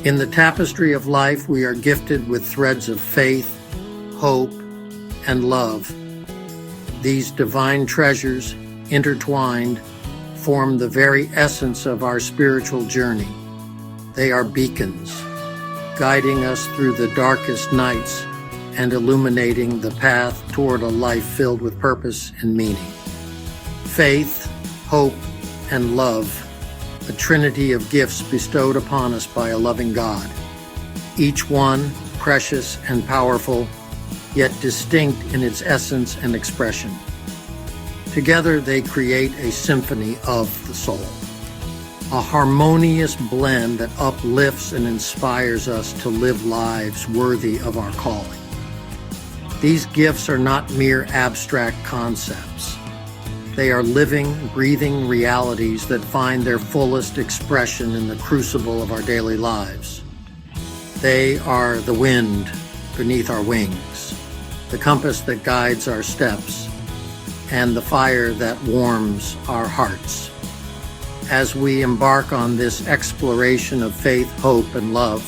In the tapestry of life, we are gifted with threads of faith, hope, and love. These divine treasures, intertwined, form the very essence of our spiritual journey. They are beacons, guiding us through the darkest nights and illuminating the path toward a life filled with purpose and meaning. Faith, hope, and love, a trinity of gifts bestowed upon us by a loving God, each one precious and powerful, yet distinct in its essence and expression. Together they create a symphony of the soul, a harmonious blend that uplifts and inspires us to live lives worthy of our calling. These gifts are not mere abstract concepts. They are living, breathing realities that find their fullest expression in the crucible of our daily lives. They are the wind beneath our wings, the compass that guides our steps, and the fire that warms our hearts. As we embark on this exploration of faith, hope, and love,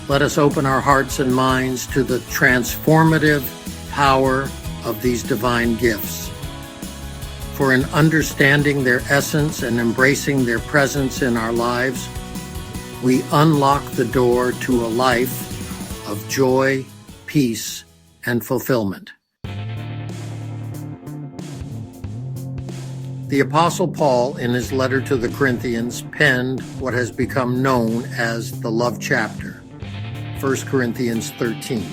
let us open our hearts and minds to the transformative power of these divine gifts. For in understanding their essence and embracing their presence in our lives, we unlock the door to a life of joy, peace, and fulfillment. The Apostle Paul, in his letter to the Corinthians, penned what has become known as the love chapter, 1 Corinthians 13.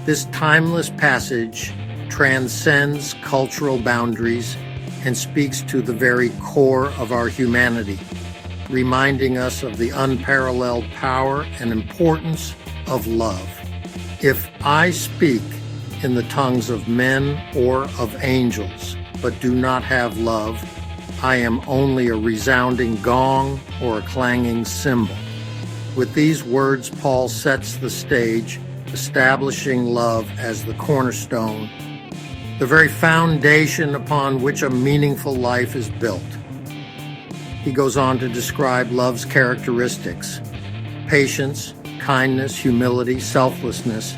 This timeless passage transcends cultural boundaries and speaks to the very core of our humanity, reminding us of the unparalleled power and importance of love. If I speak in the tongues of men or of angels, but do not have love, I am only a resounding gong or a clanging cymbal. With these words, Paul sets the stage, establishing love as the cornerstone, the very foundation upon which a meaningful life is built. He goes on to describe love's characteristics: patience, kindness, humility, selflessness,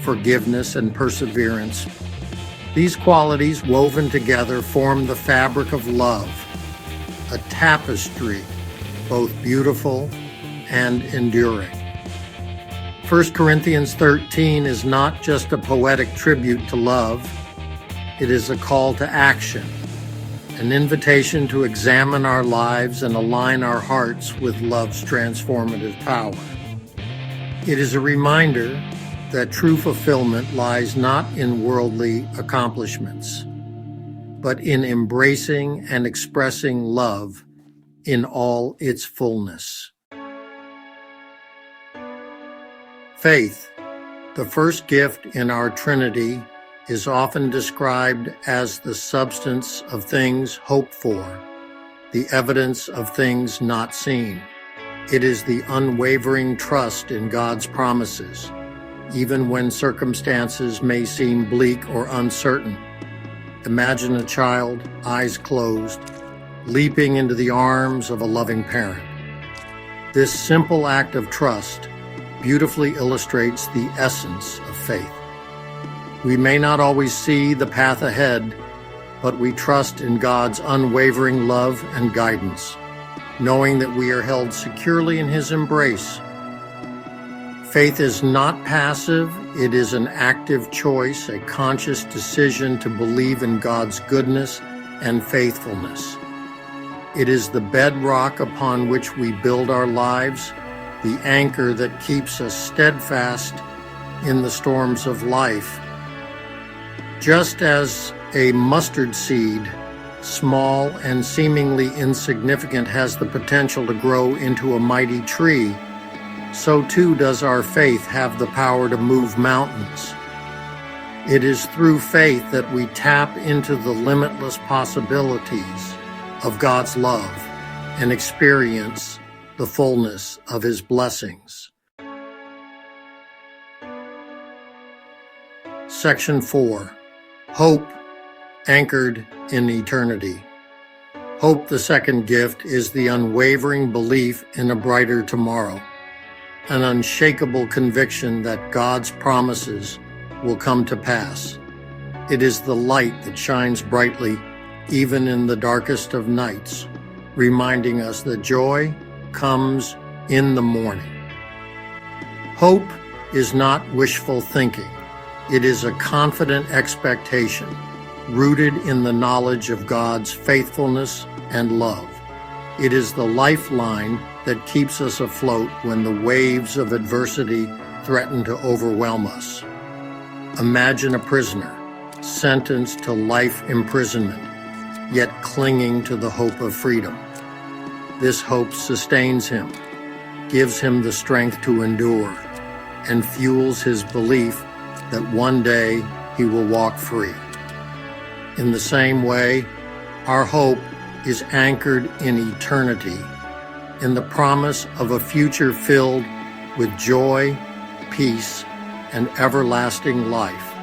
forgiveness, and perseverance. These qualities woven together form the fabric of love, a tapestry both beautiful and enduring. 1 Corinthians 13 is not just a poetic tribute to love. It is a call to action, an invitation to examine our lives and align our hearts with love's transformative power. It is a reminder that true fulfillment lies not in worldly accomplishments, but in embracing and expressing love in all its fullness. Faith, the first gift in our Trinity, is often described as the substance of things hoped for, the evidence of things not seen. It is the unwavering trust in God's promises, even when circumstances may seem bleak or uncertain. Imagine a child, eyes closed, leaping into the arms of a loving parent. This simple act of trust beautifully illustrates the essence of faith. We may not always see the path ahead, but we trust in God's unwavering love and guidance, knowing that we are held securely in His embrace. Faith is not passive, it is an active choice, a conscious decision to believe in God's goodness and faithfulness. It is the bedrock upon which we build our lives, the anchor that keeps us steadfast in the storms of life. Just as a mustard seed, small and seemingly insignificant, has the potential to grow into a mighty tree, so too does our faith have the power to move mountains. It is through faith that we tap into the limitless possibilities of God's love and experience the fullness of His blessings. Section 4. Hope anchored in eternity. Hope, the second gift, is the unwavering belief in a brighter tomorrow, an unshakable conviction that God's promises will come to pass. It is the light that shines brightly even in the darkest of nights, reminding us that joy comes in the morning. Hope is not wishful thinking. It is a confident expectation, rooted in the knowledge of God's faithfulness and love. It is the lifeline that keeps us afloat when the waves of adversity threaten to overwhelm us. Imagine a prisoner sentenced to life imprisonment, yet clinging to the hope of freedom. This hope sustains him, gives him the strength to endure, and fuels his belief that one day he will walk free. In the same way, our hope is anchored in eternity, in the promise of a future filled with joy, peace, and everlasting life.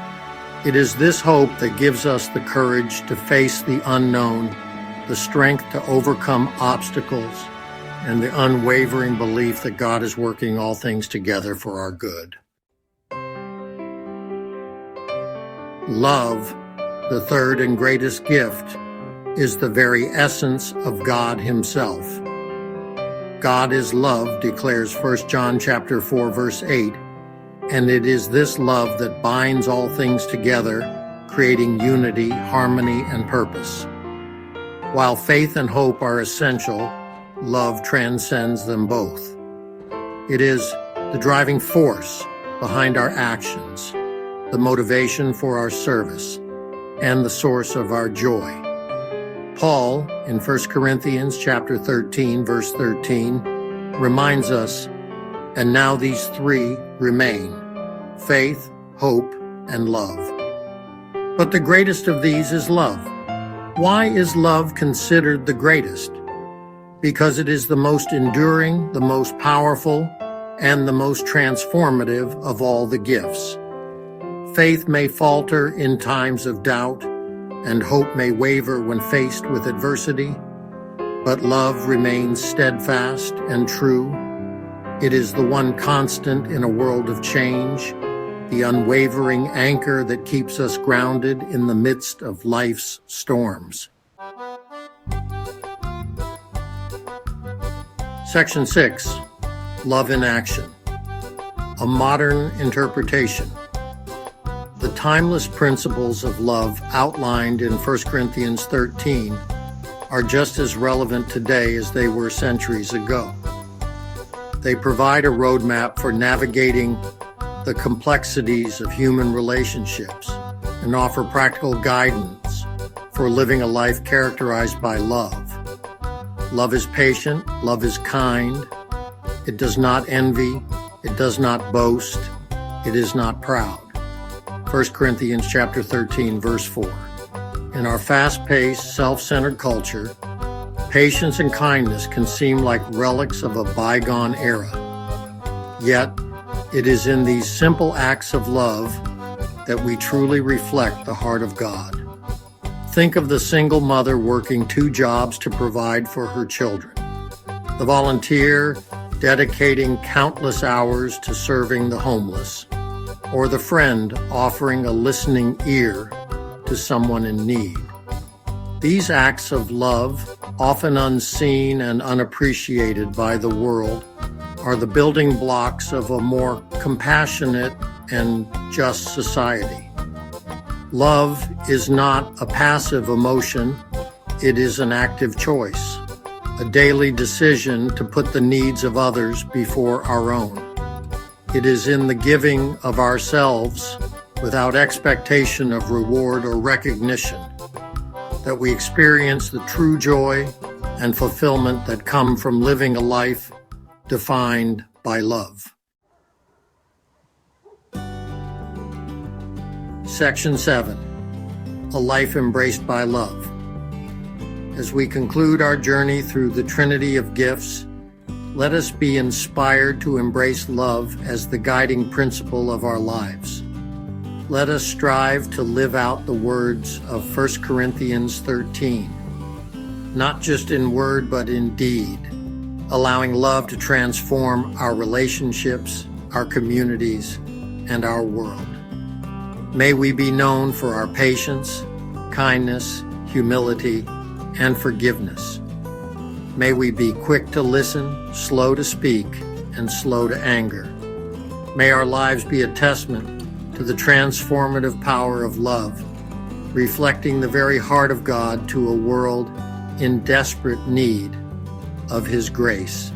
It is this hope that gives us the courage to face the unknown, the strength to overcome obstacles, and the unwavering belief that God is working all things together for our good. Love, the third and greatest gift, is the very essence of God himself. God is love, declares 1 John chapter 4, verse 8, and it is this love that binds all things together, creating unity, harmony, and purpose. While faith and hope are essential, love transcends them both. It is the driving force behind our actions, the motivation for our service, and the source of our joy. Paul, in 1 Corinthians chapter 13, verse 13, reminds us, "And now these three remain, faith, hope, and love. But the greatest of these is love." Why is love considered the greatest? Because it is the most enduring, the most powerful, and the most transformative of all the gifts. Faith may falter in times of doubt, and hope may waver when faced with adversity, but love remains steadfast and true. It is the one constant in a world of change, the unwavering anchor that keeps us grounded in the midst of life's storms. Section 6, Love in Action. A modern interpretation. The timeless principles of love outlined in 1 Corinthians 13 are just as relevant today as they were centuries ago. They provide a roadmap for navigating the complexities of human relationships and offer practical guidance for living a life characterized by love. Love is patient, love is kind, it does not envy, it does not boast, it is not proud. 1 Corinthians chapter 13, verse 4. In our fast-paced, self-centered culture, patience and kindness can seem like relics of a bygone era. Yet, it is in these simple acts of love that we truly reflect the heart of God. Think of the single mother working 2 jobs to provide for her children, the volunteer dedicating countless hours to serving the homeless, or the friend offering a listening ear to someone in need. These acts of love, often unseen and unappreciated by the world, are the building blocks of a more compassionate and just society. Love is not a passive emotion, it is an active choice, a daily decision to put the needs of others before our own. It is in the giving of ourselves, without expectation of reward or recognition, that we experience the true joy and fulfillment that come from living a life defined by love. Section 7, A Life Embraced by Love. As we conclude our journey through the Trinity of gifts, let us be inspired to embrace love as the guiding principle of our lives. Let us strive to live out the words of 1 Corinthians 13. not just in word but in deed, allowing love to transform our relationships, our communities, and our world. May we be known for our patience, kindness, humility, and forgiveness. May we be quick to listen, slow to speak, and slow to anger. May our lives be a testament to the transformative power of love, reflecting the very heart of God to a world in desperate need of His grace.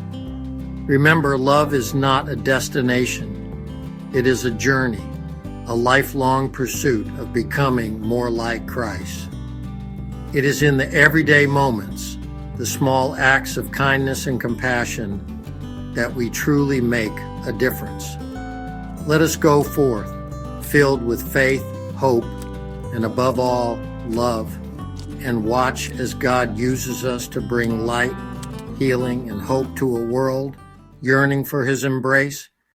Remember, love is not a destination. It is a journey, a lifelong pursuit of becoming more like Christ. It is in the everyday moments, the small acts of kindness and compassion, that we truly make a difference. Let us go forth, filled with faith, hope, and above all, love, and watch as God uses us to bring light, healing, and hope to a world yearning for His embrace.